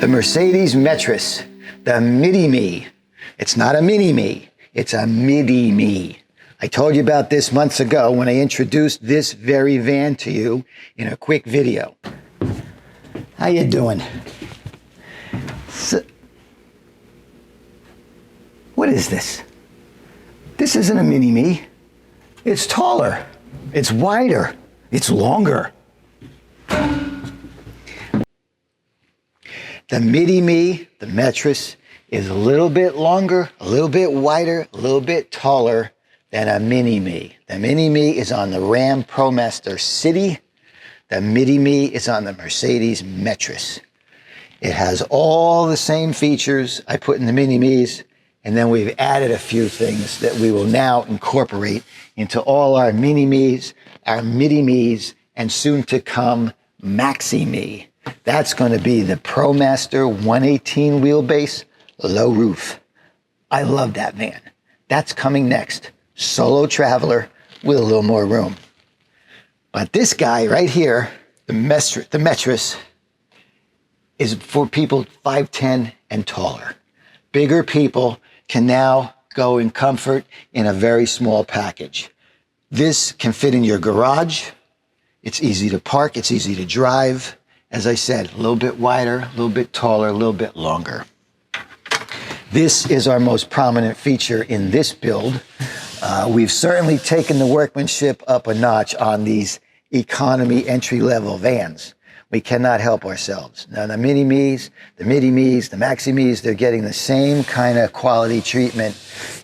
The Mercedes Metris, the MIDI-Me. It's not a mini-me, it's a MIDI-Me. I told you about this months ago when I introduced this very van to you in a quick video. How you doing? What is this? This isn't a mini-me. It's taller, it's wider, it's longer. The MIDI-Me, the Metris, is a little bit longer, a little bit wider, a little bit taller than a mini-me. The mini-me is on the Ram ProMaster City. The MIDI-Me is on the Mercedes Metris. It has all the same features I put in the mini-me's, and then we've added a few things that we will now incorporate into all our mini-me's, our MIDI-me's, and soon to come Maxi-Me. That's going to be the ProMaster 118 wheelbase, low roof. I love that van. That's coming next. Solo traveler with a little more room. But this guy right here, the Metris, is for people 5'10" and taller. Bigger people can now go in comfort in a very small package. This can fit in your garage. It's easy to park. It's easy to drive. As I said, a little bit wider, a little bit taller, a little bit longer. This is our most prominent feature in this build. We've certainly taken the workmanship up a notch on these economy entry-level vans. We cannot help ourselves. Now the mini-me's, the MIDI-me's, the Maxi-me's, they're getting the same kind of quality treatment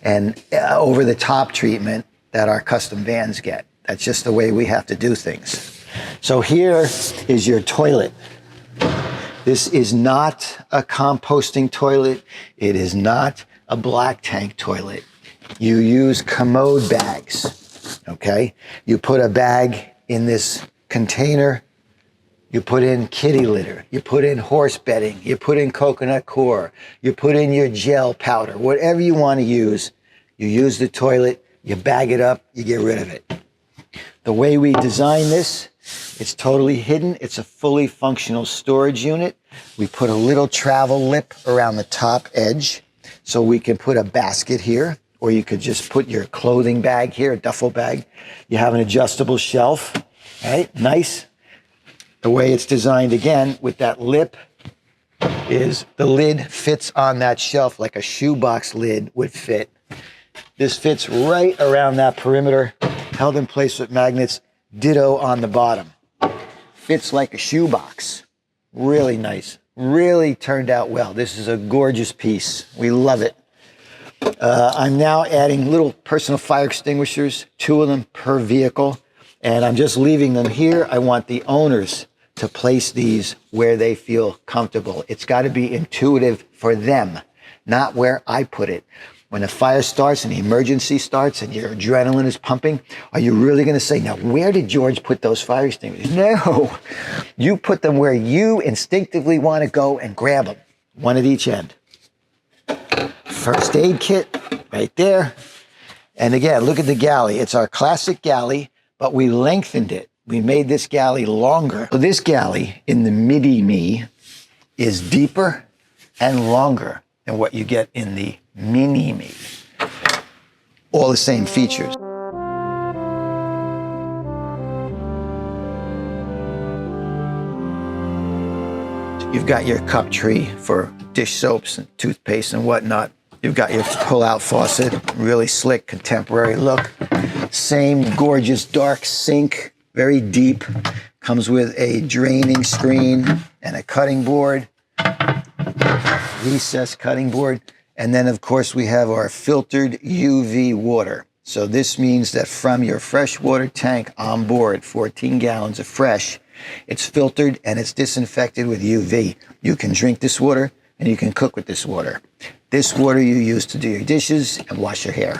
and over-the-top treatment that our custom vans get. That's just the way we have to do things. So here is your toilet. This is not a composting toilet. It is not a black tank toilet. You use commode bags, okay? You put a bag in this container. You put in kitty litter. You put in horse bedding. You put in coconut coir. You put in your gel powder. Whatever you want to use, you use the toilet, you bag it up, you get rid of it. The way we design this, it's totally hidden. It's a fully functional storage unit. We put a little travel lip around the top edge so we can put a basket here, or you could just put your clothing bag here, a duffel bag. You have an adjustable shelf, right? Nice. The way it's designed again with that lip is the lid fits on that shelf like a shoebox lid would fit. This fits right around that perimeter, held in place with magnets. Ditto on the bottom. Fits like a shoebox. Really nice. Really turned out well. This is a gorgeous piece. We love it. I'm now adding little personal fire extinguishers, 2 of them per vehicle, and I'm just leaving them here. I want the owners to place these where they feel comfortable. It's got to be intuitive for them, not where I put it. When a fire starts and the emergency starts and your adrenaline is pumping, are you really going to say, now, where did George put those fire extinguishers? No, you put them where you instinctively want to go and grab them, one at each end. First aid kit right there. And again, look at the Galley. It's our classic Galley, but we lengthened it. We made this Galley longer. So this Galley in the MIDI-Me is deeper and longer than what you get in the mini-me. All the same features. You've got your cup tree for dish soaps and toothpaste and whatnot. You've got your pull-out faucet, really slick, contemporary look. Same gorgeous dark sink, very deep. Comes with a draining screen and a cutting board, recessed cutting board. And then, of course, we have our filtered UV water. So this means that from your freshwater tank on board, 14 gallons of fresh, it's filtered and it's disinfected with UV. You can drink this water and you can cook with this water. This water you use to do your dishes and wash your hair.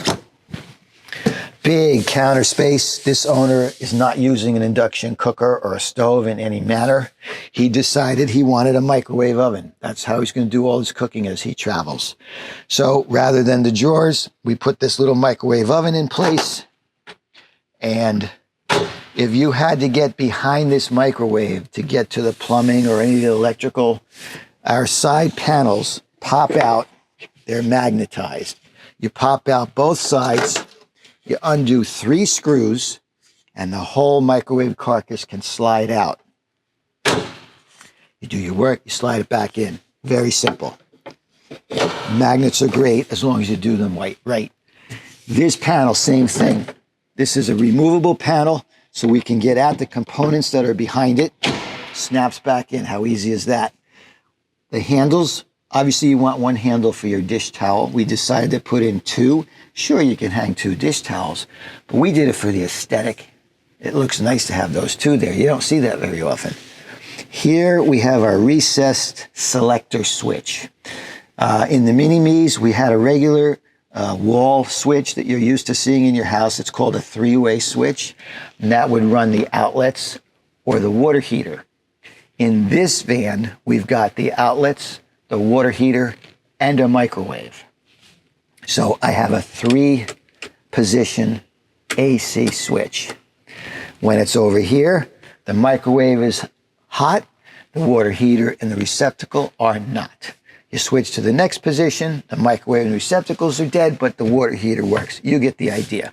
Big counter space. This owner is not using an induction cooker or a stove in any manner. He decided he wanted a microwave oven. That's how he's going to do all his cooking as he travels. So rather than the drawers, we put this little microwave oven in place. And if you had to get behind this microwave to get to the plumbing or any of the electrical, Our side panels pop out. They're magnetized. You pop out both sides, you undo 3 screws, and the whole microwave carcass can slide out. You do your work, you slide it back in. Very simple. Magnets are great as long as you do them right. This panel, same thing. This is a removable panel, so we can get at the components that are behind it. Snaps back in. How easy is that? The handles, obviously you want one handle for your dish towel. We decided to put in 2. Sure, you can hang 2 dish towels, but we did it for the aesthetic. It looks nice to have those 2 there. You don't see that very often. Here we have our recessed selector switch. In the MIDI-Me's, we had a regular wall switch that you're used to seeing in your house. It's called a 3-way switch, and that would run the outlets or the water heater. In this van, we've got the outlets, the water heater, and a microwave. So I have a 3-position AC switch. When it's over here, the microwave is hot, the water heater and the receptacle are not. You switch to the next position, the microwave and receptacles are dead, but the water heater works. You get the idea.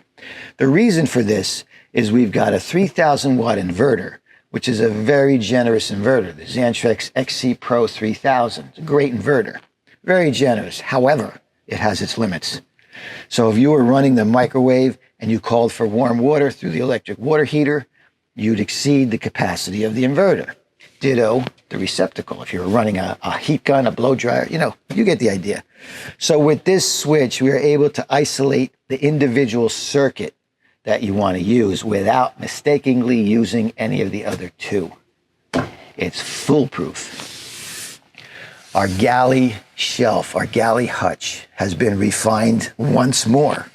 The reason for this is we've got a 3,000 watt inverter, which is a very generous inverter. The Xantrex XC Pro 3000. It's a great inverter. Very generous. However, it has its limits. So if you were running the microwave and you called for warm water through the electric water heater, you'd exceed the capacity of the inverter. Ditto the receptacle. If you're running a heat gun, a blow dryer, you get the idea. So with this switch, we are able to isolate the individual circuit that you want to use without mistakenly using any of the other 2. It's foolproof. Our galley shelf, our galley hutch has been refined once more.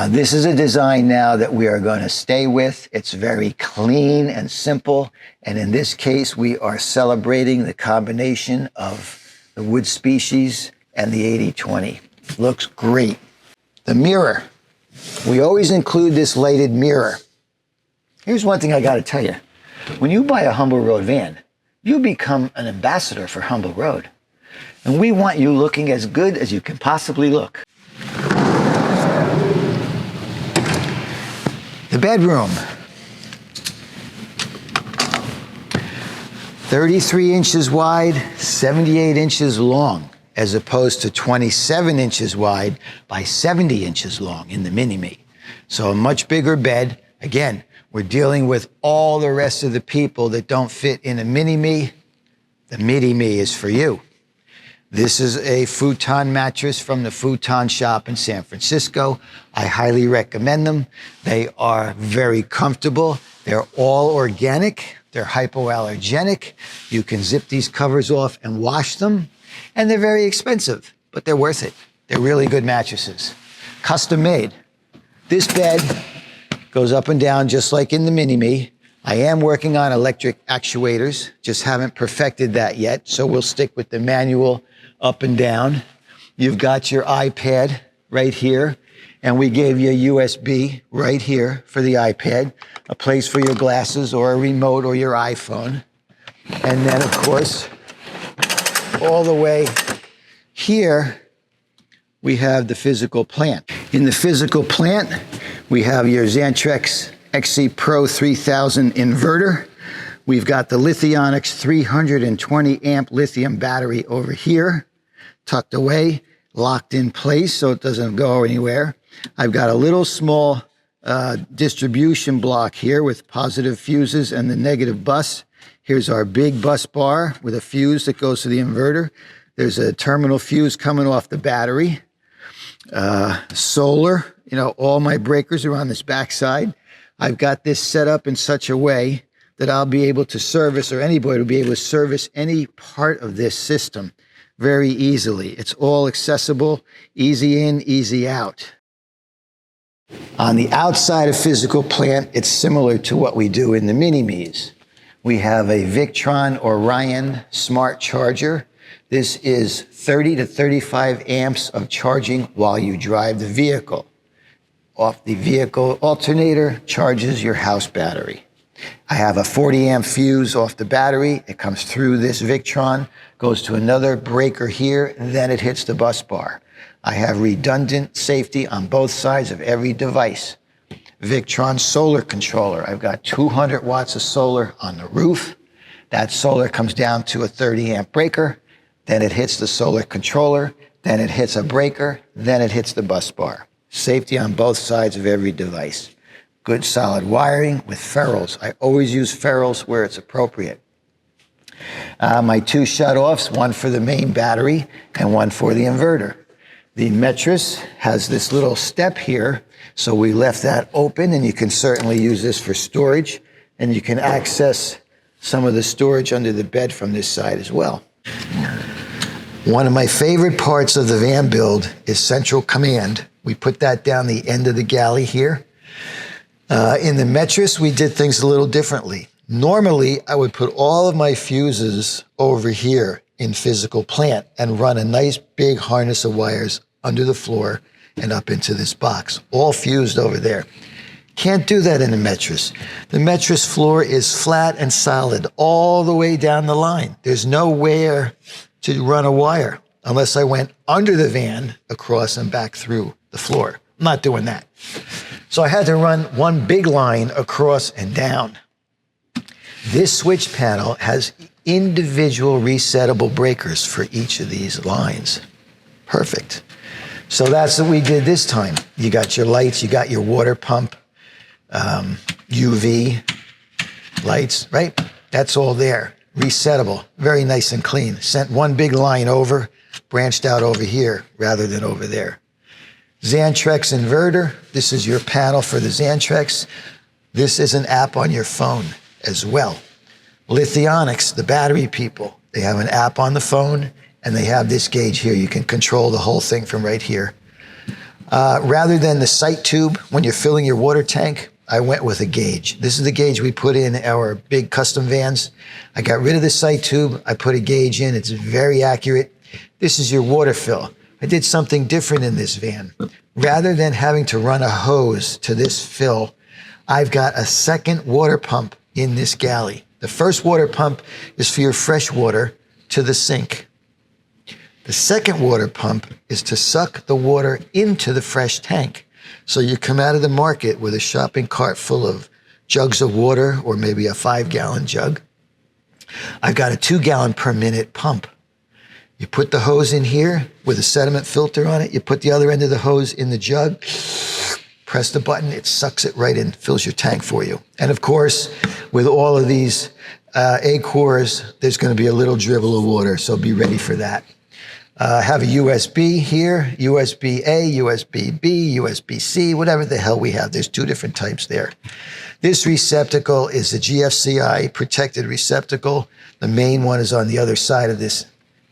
This is a design now that we are going to stay with. It's very clean and simple. And in this case, we are celebrating the combination of the wood species and the 80/20. Looks great. The mirror. We always include this lighted mirror. Here's one thing I got to tell you. When you buy a Humble Road van, you become an ambassador for Humble Road. And we want you looking as good as you can possibly look. The bedroom. 33 inches wide, 78 inches long, as opposed to 27 inches wide by 70 inches long in the MIDI-Me. So a much bigger bed. Again, we're dealing with all the rest of the people that don't fit in a MIDI-Me. The MIDI-Me is for you. This is a futon mattress from the Futon Shop in San Francisco. I highly recommend them. They are very comfortable. They're all organic. They're hypoallergenic. You can zip these covers off and wash them. And they're very expensive, but they're worth it. They're really good mattresses. Custom made. This bed goes up and down just like in the MIDI-Me. I am working on electric actuators, just haven't perfected that yet, so we'll stick with the manual up and down. You've got your iPad right here, and we gave you a USB right here for the iPad, a place for your glasses or a remote or your iPhone. And then, of course, all the way here, we have the physical plant. In the physical plant, we have your Xantrex XC Pro 3000 inverter. We've got the Lithionics 320 amp lithium battery over here, tucked away, locked in place so it doesn't go anywhere. I've got a little small distribution block here with positive fuses and the negative bus. Here's our big bus bar with a fuse that goes to the inverter. There's a terminal fuse coming off the battery. Solar, all my breakers are on this backside. I've got this set up in such a way that I'll be able to service, or anybody will be able to service any part of this system very easily. It's all accessible, easy in, easy out. On the outside of physical plant, it's similar to what we do in the MIDI-Me's. We have a Victron Orion smart charger. This is 30 to 35 amps of charging while you drive the vehicle. Off the vehicle alternator charges your house battery. I have a 40 amp fuse off the battery. It comes through this Victron, goes to another breaker here, and then it hits the bus bar. I have redundant safety on both sides of every device. Victron solar controller. I've got 200 watts of solar on the roof. That solar comes down to a 30 amp breaker. Then it hits the solar controller. Then it hits a breaker. Then it hits the bus bar. Safety on both sides of every device. Good solid wiring with ferrules. I always use ferrules where it's appropriate. My two shutoffs, one for the main battery and one for the inverter. The Metris has this little step here, so we left that open, and you can certainly use this for storage, and you can access some of the storage under the bed from this side as well. One of my favorite parts of the van build is central command. We put that down the end of the galley here. In the Metris, we did things a little differently. Normally, I would put all of my fuses over here in physical plant and run a nice big harness of wires under the floor and up into this box, all fused over there. Can't do that in the Metris. The Metris floor is flat and solid all the way down the line. There's nowhere to run a wire unless I went under the van across and back through the floor. I'm not doing that. So I had to run one big line across and down. This switch panel has individual resettable breakers for each of these lines. Perfect. So that's what we did this time. You got your lights, you got your water pump, UV lights, right? That's all there. Resettable, very nice and clean. Sent one big line over, branched out over here rather than over there. Xantrex inverter. This is your panel for the Xantrex. This is an app on your phone as well. Lithionics, the battery people, they have an app on the phone, and they have this gauge here. You can control the whole thing from right here. Rather than the sight tube, when you're filling your water tank, I went with a gauge. This is the gauge we put in our big custom vans. I got rid of the sight tube. I put a gauge in. It's very accurate. This is your water fill. I did something different in this van. Rather than having to run a hose to this fill, I've got a second water pump in this galley. The first water pump is for your fresh water to the sink. The second water pump is to suck the water into the fresh tank. So you come out of the market with a shopping cart full of jugs of water, or maybe a 5-gallon jug. I've got a 2-gallon per minute pump. You put the hose in here with a sediment filter on it. You put the other end of the hose in the jug, press the button, it sucks it right in, fills your tank for you. And of course, with all of these A-cores, there's going to be a little dribble of water, so be ready for that. Have a USB here, USB-A, USB-B, USB-C, whatever the hell we have. There's 2 different types there. This receptacle is a GFCI protected receptacle. The main one is on the other side of this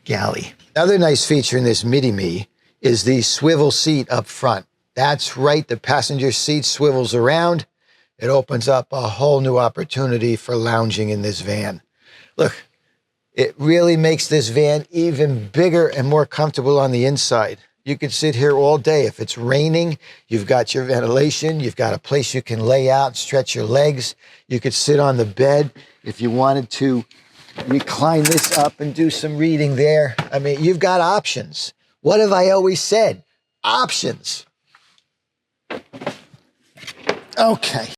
galley. Another nice feature in this MIDI-Me is the swivel seat up front. That's right, the passenger seat swivels around. It opens up a whole new opportunity for lounging in this van. Look, it really makes this van even bigger and more comfortable on the inside. You could sit here all day. If it's raining, you've got your ventilation, you've got a place you can lay out and stretch your legs. You could sit on the bed if you wanted to recline this up and do some reading there. I mean, you've got options. What have I always said? Options. Okay.